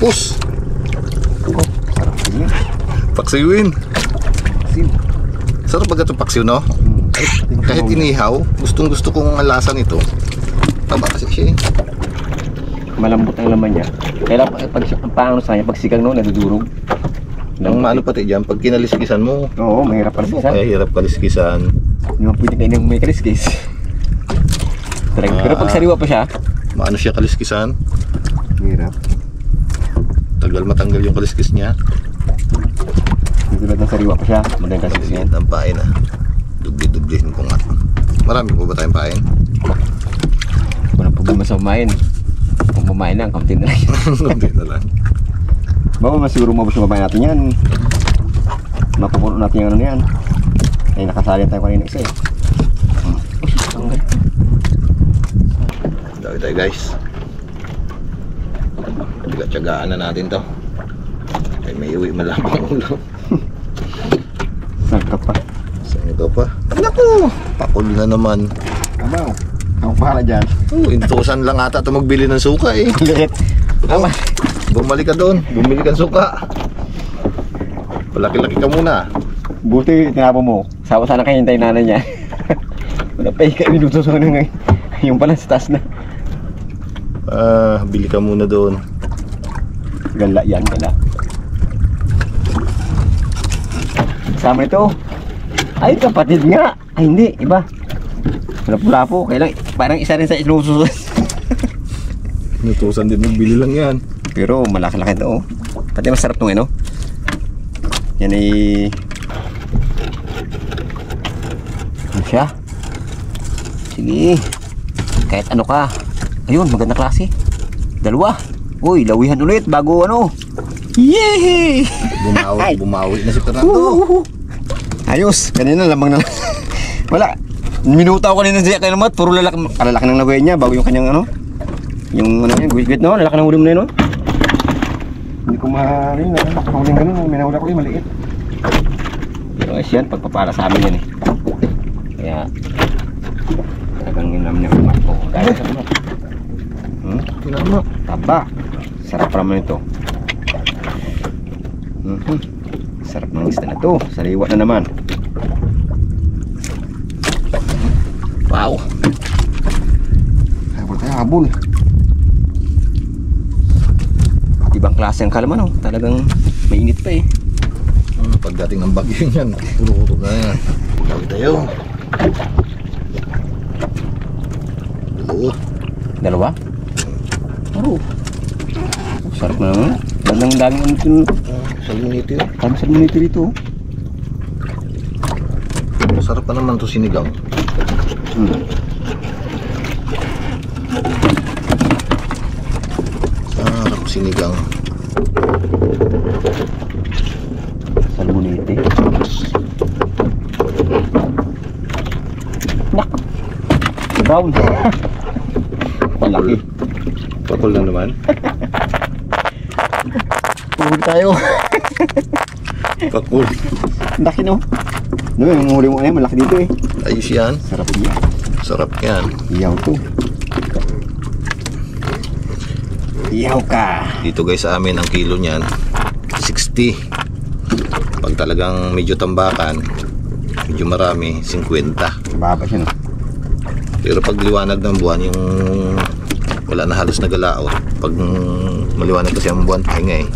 Tapos. Oh, sarap din yan. Paksiwin. Sim. Sarap ba ito paksiw, no? Kahit inihaw, gustong gusto kong ang lasa nito. Taba kasi siya eh. Malambot ang laman niya. Kaya pag paano sa kanya, pag sigang no, nadudurog. Ang ano pati dyan, pag kinaliskisan mo, Oo, mahirap kaliskisan. kaya hirap kaliskisan. Hindi mo pwede kainin may kaliskis. Pero pag sariwa pa siya, Maano siya kaliskisan? mahirap. Tagal matanggal yung kaliskis niya. Hindi tulad ng sariwa pa siya, madaling kaliskis yan. Ang pain ah. Dubli-dublihin ko nga. Marami po ba tayong pain? Walang problema sa kumain. Kung kumain lang, kaunti na lang yan. Hindi na lang. Baka masiguro mabos yung kumain natin yan. Mapupuno natin yung ano na yan. Ay nakasali tayo kanina isa eh. Dami tayo guys. Tiga-tiyagaan na natin to. Ay may iwi malabang ulo. Saan ka pa? Saan ito pa? Naku! Pakul na naman. Abaw, ako pahala dyan. Intusan lang ata ito magbili ng suka eh. Liit. Oh, bumalik ka doon. Bumili ka ng suka. Palaki-laki ka muna. Buti tinapo mo. Sawa sana kayo hintay nanay niya. Wala pa ikaw minuto sa kanina ngayon. Yung pala sa taas na. Bili ka muna doon. Gala yan, gala. Sama ito. Ay, kapatid nga. Ay, hindi. Iba. Lapo-lapo. Kailang, parang isa rin sa inususunod. Inutusan din magbili lang yan. Pero malaki-laki ito. Oh. Pati masarap ito ngayon. Oh. Yan ay... Ano siya? Sige. Kahit ano ka. Ayun, maganda klase. Dalawa. Uy, lawihan ulit bago ano. Yehey! Bumawi na si Fernando. Ayos, kanina lamang na. Wala. Minuta ako kanina siya kay Lamat. Puro lalaki ng lawihan niya bago yung kanyang ano. Yung ano yan, guwit no? Lalaki ng huli mo na yun no? Hindi ko mahalin na. Nakahuling ganun. Minahula ko yung maliit. Pero ayos yan, pagpapala sa amin yan eh. Kaya talagang inam niya kumat ko. Dahil sa kumat. Tinama. Taba. Sarap pa naman ito. Sarap ng isda na ito. Sariwa na naman. Wow. Habol tayo, habol. Ibang klase ang kalaman oh. Talagang mainit pa eh. Pagdating ng bagyo yan, puro-puro na yan. Tawag tayo. Dalawa. Dalawa? Oo. Sarap na naman. Bandang daming ano ito. Salinito yun. Kami sa minito rito. Masarap pa naman ito sinigang. Sarap sinigang. Salmonite. Nak. Brown. Malaki. Pakul lang naman. Huli tayo. Pakul. Laki no. No, yung huli mo ngayon malaki dito eh. Ayos yan. Sarap niya. Sarap yan. Iyaw to. Iyaw ka. Dito guys sa amin ang kilo niyan 60. Pag talagang medyo tambakan, medyo marami, 50. Baba siya no. Pero pag liwanag ng buwan, yung wala na halos nagalaot. Pag maliwanag kasi ang buwan, pahinga eh.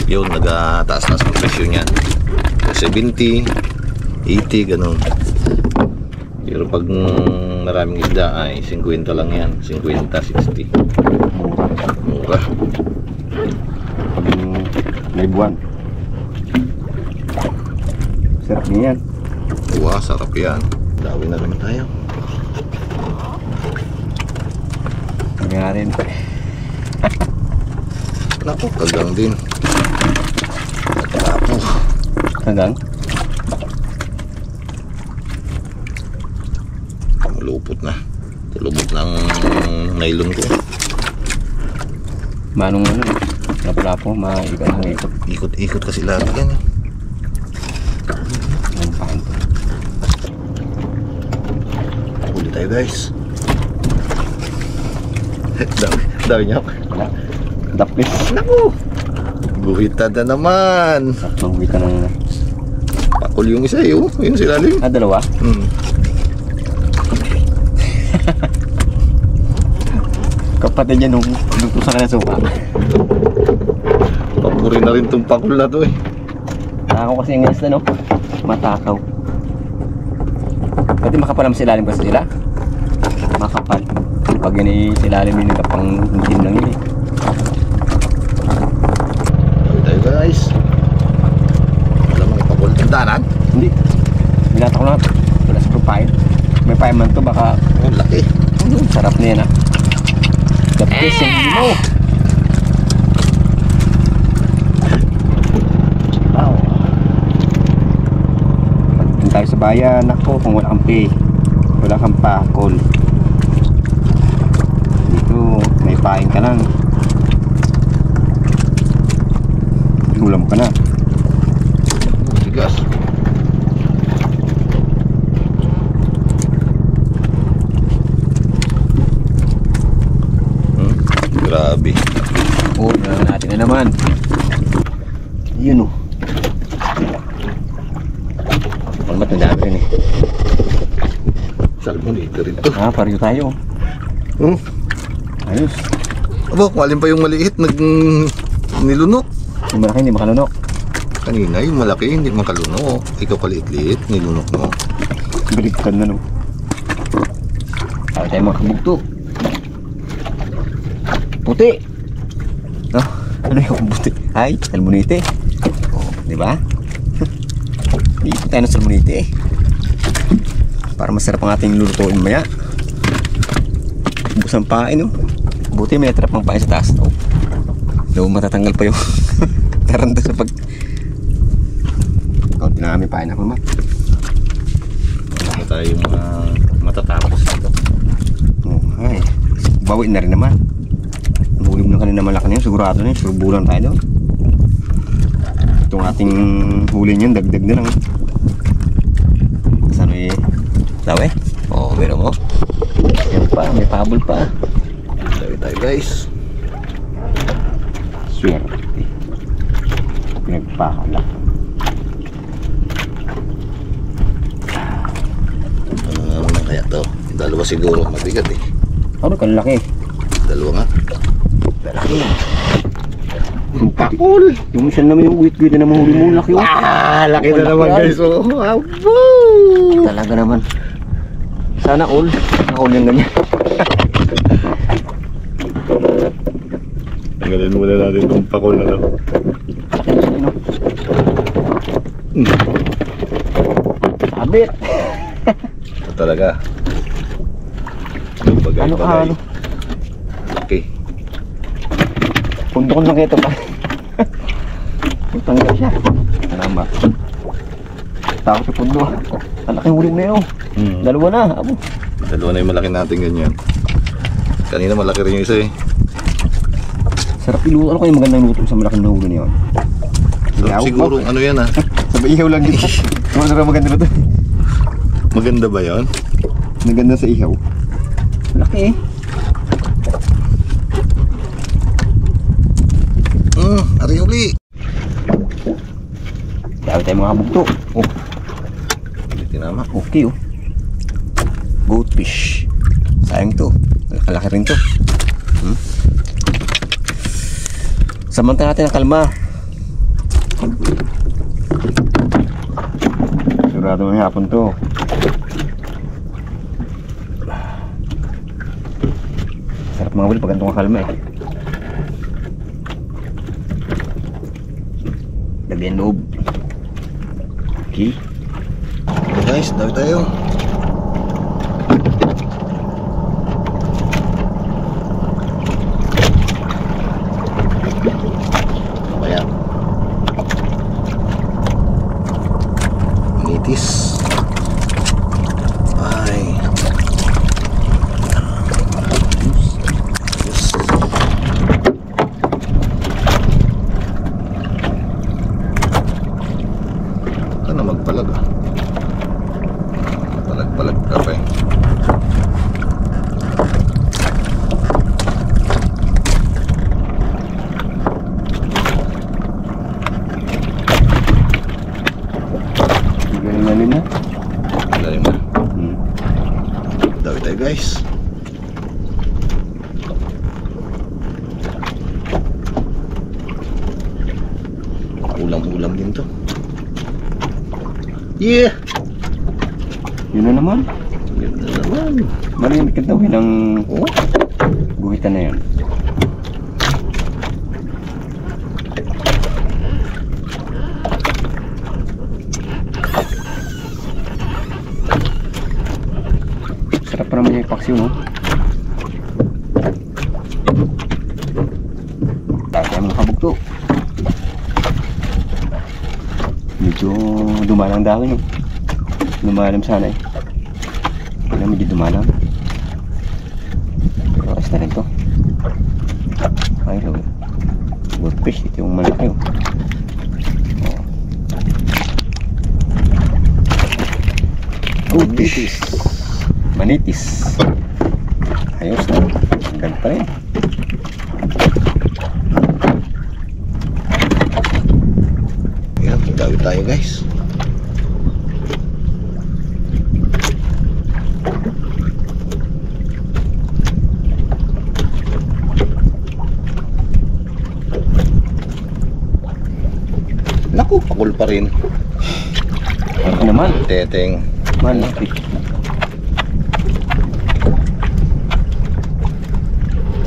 Yun, nagataas-taas ang presyo niyan. 70, 80, ganun. Pero pag maraming isda ay 50 lang yan. 50, 60. Mura. Pag may buwan. Sarap niya yan. Wow, sarap yan. Dawi na naman tayo. Kaya rin. Naku, kagang din. Nagkapo. Hanggang? Malupot na. Tulubot ng nylon ko. Manong ano eh. Lapo-lapo, maikan ang ikot. Ikot-ikot kasi lagi yan eh. Ang panto. Huli tayo guys. Dami niya. Wala. Dapis. Naku! Guhita na naman. Mangwita ng... Pakul yung isa eh, oh. Yun sila rin. dalawa? Kapatid niya nung tusa ka ng suka. Papuri na rin tong pakul na to eh. Takaw kasi yung isda, no? Matakaw. Pati makapal naman sa ilalim kasi sila. Makapal. Pag yun sa ilalim yun, kapang hindi lang yun eh. Tayo guys. Wala mga pakul. Tindanan? Hindi. Binata ko lang. Wala sa papain. May paiman to, baka... Oh, laki. Sarap na yan, ha? The best yung mo. Wow. Pagdating tayo sa bayan, ako kung wala kang pay, wala kang pakol. Dito, may pain ka lang. Ulam ka na. Tigas. Grabe. Oh, natin na naman. Yun, oh. Malmat na dami rin eh. Salmonita rin to. Pareho tayo. Ayos. Abo, kung alin pa yung maliit, nilunok. Yung malaki hindi makalunok. Kanina yung malaki, hindi makalunok. Ikaw kaliit-liit, nilunok mo. Baliktad na, no? Tayo tayo mga kabugto. Puti. No? Ano yung puti? Ay, salmonite. Oh, di ba? Iikot tayo ng salmonite eh. Para masarap ang ating lulutuin maya. Ubus ang pain, no? Buti may trap ang pain sa taas. Oh. Daw matatanggal pa yung taranta sa pag... Kaunti na kami pain ako, Mat. Ano tayo yung mga matatapos nito? Oh, ay. Bawi na rin naman. Hulim na kanina malaki na yun, sigurado na yun, surubulan tayo doon. Itong ating huli niyan, dagdag na lang. Saan eh? Daw eh? Oo, meron mo. Yan pa, may pabol pa. Tayo guys. Swerte. Pinagpakala. Ano naman kaya to? Dalawa siguro, mabigat eh. Ano, kalaki. Dalawa nga. Kalaki. Yung pakul. Yung isa naman yung wheat na naman huli mo, laki yun. Laki na naman guys. Oh, abo! Talaga naman. Sana all. All yung ganyan. Tanggalin muna natin itong pakul na to. Sabit. Ito talaga. Ano ka ano? Laki. Pundo ko lang ito pa. Tanggal siya. Tama. Takot sa pundo. Ang laki huli mo na yun. Dalawa na. Abo. Dalawa na yung malaki natin ganyan. Kanina malaki rin yung isa eh. Sarap iluto. Ano kayo magandang luto sa malaking nahuli na yun? Siguro ano yan ah. Sabay ihaw lang dito. Ano maganda luto? Maganda ba yun? Maganda sa ihaw. Laki eh. Ari uli. Dami tayo mga bugto. Oh, Hindi tinama. okay oh. Goldfish. Sayang to. Kalaki rin to. Samantala natin ang kalma. Sigurado may hapon to. Sarap mga wili pag ganito ang kalma eh. Lagyan loob. Okay. Okay guys, dami tayo. Kaya nitis. Ay. Ito na magpalag ah. Yeah! Yun na naman. Yun na naman. Malimit ka daw ng Oh, guhitan na yun. Sarap pa naman yung paksiw, no? Dahil tayo mga kabugto. Medyo dumalang dahon, no? Lumalam sana eh. Kaya medyo dumalang. Pero ayos na rin to. Ay, so good fish. Ito yung malaki, oh. Good fish. Manitis. Ayos na. Ang ganda pa rin. yan. Gawin tayo guys. Naku, pakul pa rin. Ano naman? Teteng. Malaki.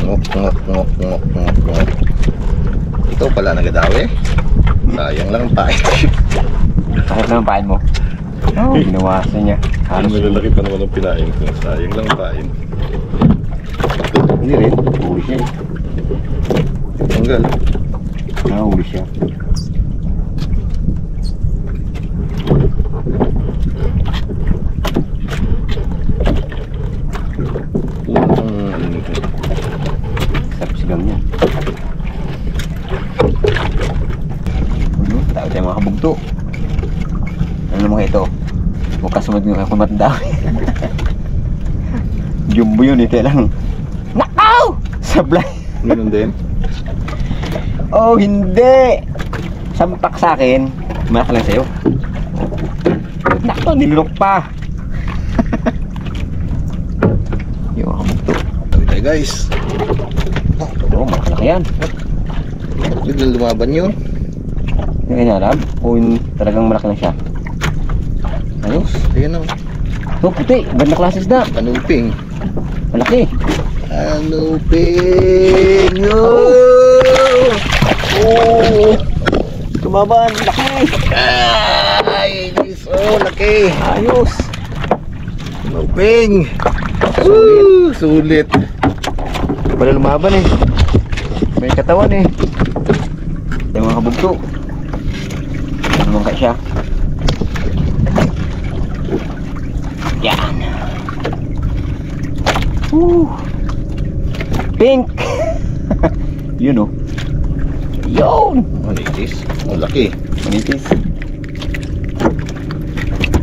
Ngok, ngok, ngok, ngok, ngok, ngok. Ito pala nagadawi. Sayang lang ang pait. Sakit naman pain mo. Oh, ginawasan niya. Halos Malalaki pa naman ang pinain ko. Sayang lang ang pain. hindi rin. Huli siya. Tanggal. Huli siya. Sarap sigang niya. Tao tayo mga kabugto. Ano naman ito? Bukas sumunod nga ako matanda. Jumbo yun eh, kaya lang. Nakaw! Sablay. Ganun din. Oh, hindi! Sampak sa akin. Malaki lang sa'yo. Nako, nilunok pa. Yung kabugto. Sabi tayo guys. Oo, malaki yan. Biglang lumaban yun. Hindi niya alam kung talagang malaki lang siya. Ayos. Ayan o. Oh, puti. Ganda klases na. Anuping. Malaki. Anuping. Oh! Tumaban. Laki. Ay! Oh, laki. Ayos. Anuping. Sulit. Sulit. Wala lumaban eh. May katawan eh. Yung mga kabugto. Ano ka siya? Yan. Pink. Yun oh. Yun. Manitis. Oh, laki. Manitis.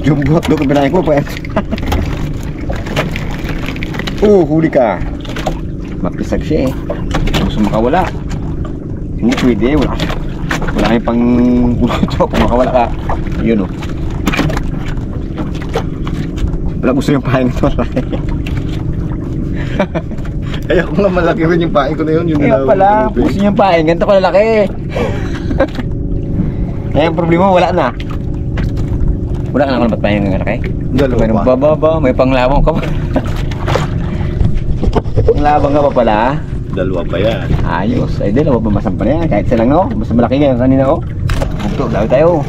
Jumbo hotdog ang binahin ko pa. Huli ka. Mapisag siya eh. Gusto makawala. Hindi pwede. Wala kayong pang ito. Kung makawala ka. Yun oh. Wala gusto yung pahin ito. Ay, ako nga malaki rin yung pain ko na yun. Yung Kaya pala. Gusto yung pahin. Ganito ka lalaki. Kaya ang problema wala na. Wala ka na kung ba't pahin nga lalaki? Dalawa May pa. nagbababa. May panglabang ka pa. Panglabang ka pa pala. Dalawa pa yan. Ayos. Ay din, mababasan pa na yan. Kahit silang no. Mas malaki nga kanina oh. Bugto, dami tayo.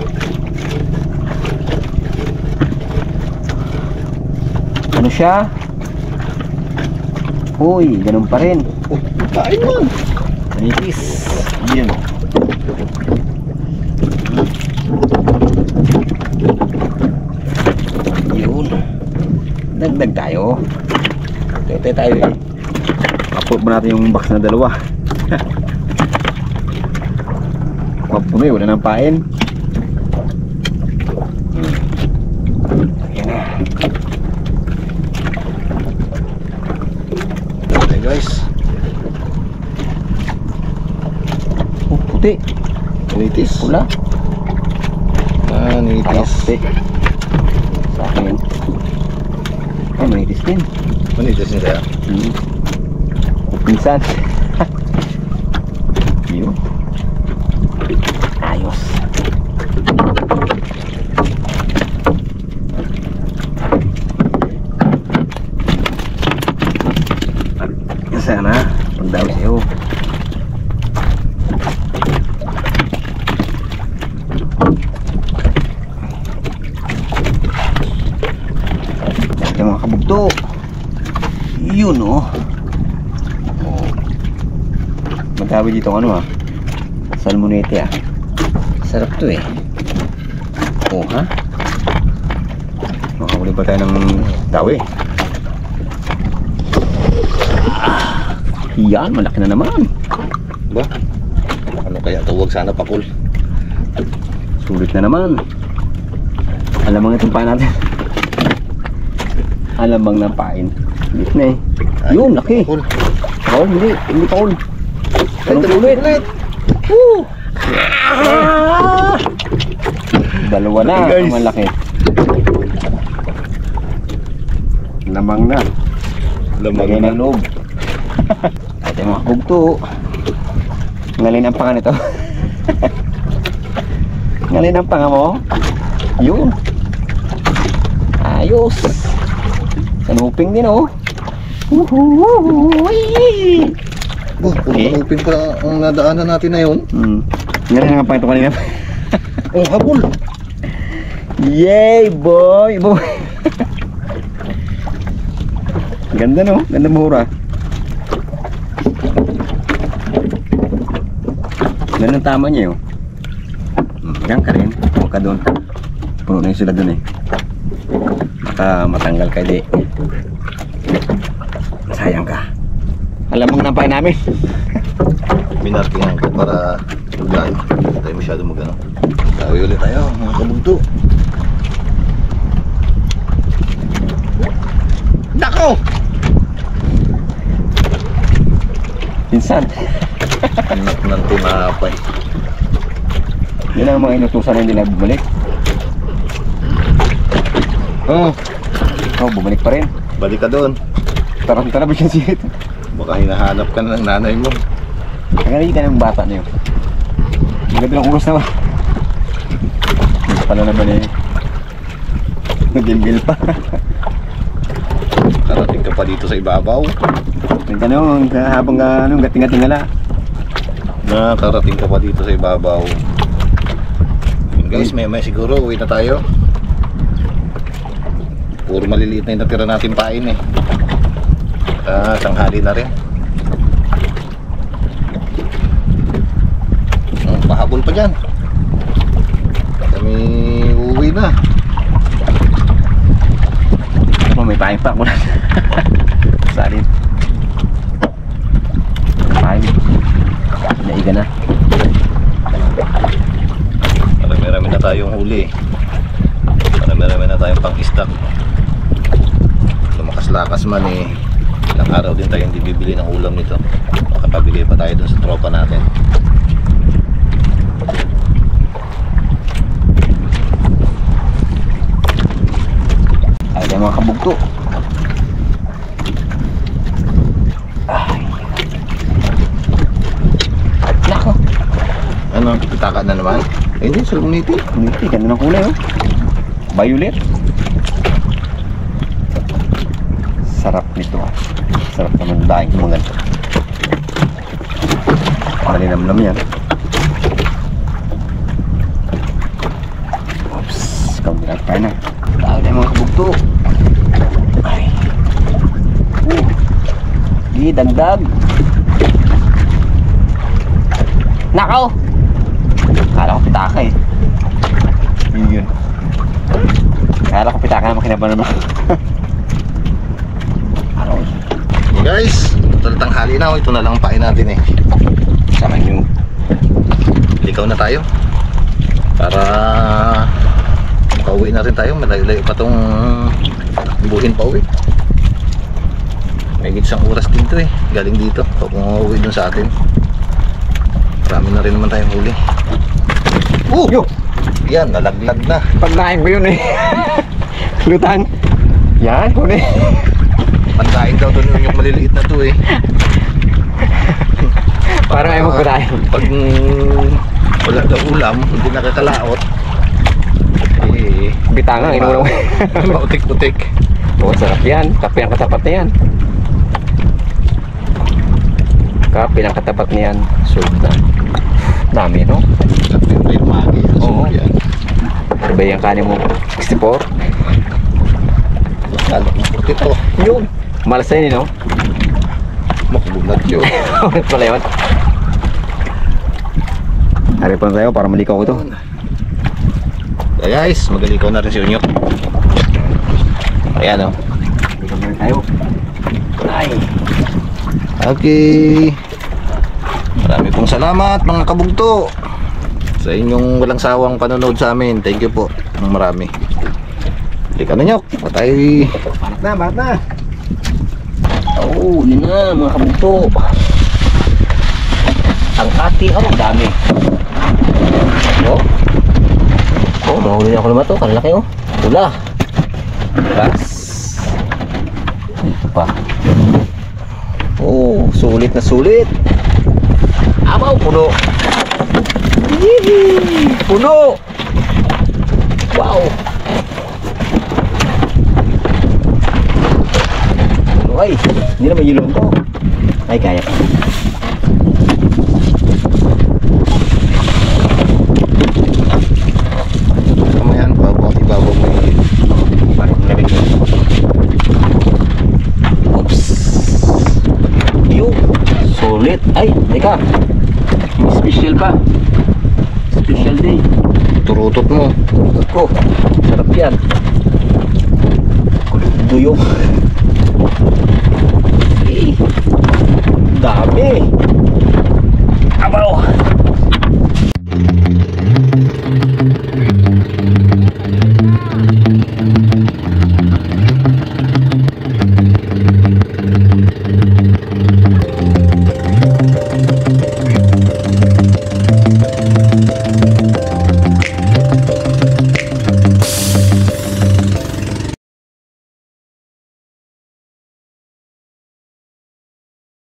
Ano siya? Uy, ganun pa rin. Oh, pain man. Manipis. Yan. Yun. Dagdag tayo. Tete tayo eh. Upload mo natin yung box na dalawa. Mapuno eh, wala nang pain. Ayan na. Okay guys. Oh, puti. Manitis. Pula. Manitis. Puti. Sa akin. Ay, manitis din. Manitis niya kaya. Pinsan. Yun. Ayos. na. Magdawi sa'yo. Ito mga kabugto. Yun oh. Magdawi dito ang ano salmonete Sarap to eh. Oh ha? Makahuli ba tayo ng dawi? Yan, malaki na naman. Ba? Ano kaya tawag sana pakul? Sulit na naman. Alamang itong pain natin. Alamang ng pain. Lit na eh. Yun, laki. Pakul. Pakul, hindi pakul. Tanong ulit. Woo! Dalawa na, ang malaki. Lamang na. Lagay ng loob. Ito yung mga kubto. Ngalin ang panga nito. Ngalin ang panga mo. Yun. Ayos. Kanuping din oh. Oh, puro pa ang nadaanan natin na yun. Ngalin ang panga ito kanina. Oh, habol. Yay boy. Boy. Ganda no? Ganda mura. Ganun tama niya yun. Yan ka rin. Huwag ka doon. Puno na yung sila doon eh. Baka matanggal ka di. Sayang ka. Alam mong nampay namin. Minarkingan ko para gano'n. Hindi tayo masyado magano. Tawi ulit tayo mga kabugto. Nako! Pinsan. Anak ng tinapay. Yan ang mga inutusan na hindi na bumalik. Oh, Oh, bumalik pa rin. balik ka doon. Tarantara ba siya siya ito? Baka hinahanap ka na ng nanay mo. Nakalagi ka ng bata na yun. Maganda ng ulos naman. Hindi pala naman eh. Nag-imbil pa. Karating ka pa dito sa ibabaw. Nagtanong habang gating-gatingala. Nakarating ka pa dito sa ibabaw. Yun guys, may siguro uwi na tayo. Puro maliliit na yung natira natin pain eh. Tanghali na rin. Pahabol pa dyan. Kami uuwi na. Oh, may pain pa ako na. Salin. Pain. Naiga na. Marami-rami na tayong huli. Marami-rami na tayong pang-stock. Lumakas-lakas man eh. Ilang araw din tayo hindi bibili ng ulam nito. Makapabili pa tayo dun sa tropa natin. Ay, mga kabugto. Ay. Nako. Ano? Pitaka na naman? Eh, hindi, salmoniti. Hindi, ganda ng kulay oh. Violet. Sarap nito ah. Sarap naman daing mga ganito. Malinamnam yan. Oops, kamulat pa na. Tawag na mga kabugto. Ay. Di, dagdag. Nakaw! Kala ko pitaka eh. Yun. Kala ko pitaka na makinaban naman. Okay guys, total tanghali na. Ito na lang ang pain natin eh. Sama nyo. Likaw na tayo. Para makauwi na rin tayo. Malayo-layo pa itong buhin pa uwi. May isang oras din to eh. Galing dito. Kung uuwi dun sa atin. Marami na rin naman tayong huli. Yo! Yan, nalaglag na. Pagdaing ko yun eh. Lutang. Yan, huli. Pandaing daw doon yung maliliit na to eh. Parang ay magpadaing. Pag wala daw ulam, hindi nakakalaot. Eh, Bitangang, inulang. mautik-utik. Oo, sarap yan. Kape ang katapat na yan. Saka pinakatapat niyan, sold na. Dami, no? At yun ba yung magi? Oo. Yan. Ano ba yung kanin mo? 64? Lalo ng putito. Yun. Malas na yun, no? Makubulat yun. Ulit pala yun. Haripan tayo para malikaw ko ito. Kaya guys, magalikaw na rin si Unyok. Ayan o. Malikaw na rin tayo. Ay. Okay. Marami pong salamat mga kabugto sa inyong walang sawang panonood sa amin. Thank you po ng marami. Halika na Nyok. Patay. Banat na. Oo, yun na mga kabugto. Ang ating, dami. Oh, mahuli na ako naman ito. Kalaki, oh. Tula. Ras. Ito pa. Oh, sulit na sulit. Abaw, puno. Yee! Puno. Wow. Puno ay. Hindi naman yulong to. Ay, kaya pa. Tama yan. Ibabaw mo yun. Parang lamig na. Oops. Yo. Sulit. Ay, teka. May special pa. Special day. Turutot mo. Ako. Sarap yan. Kulit duyok. Eh. Dami.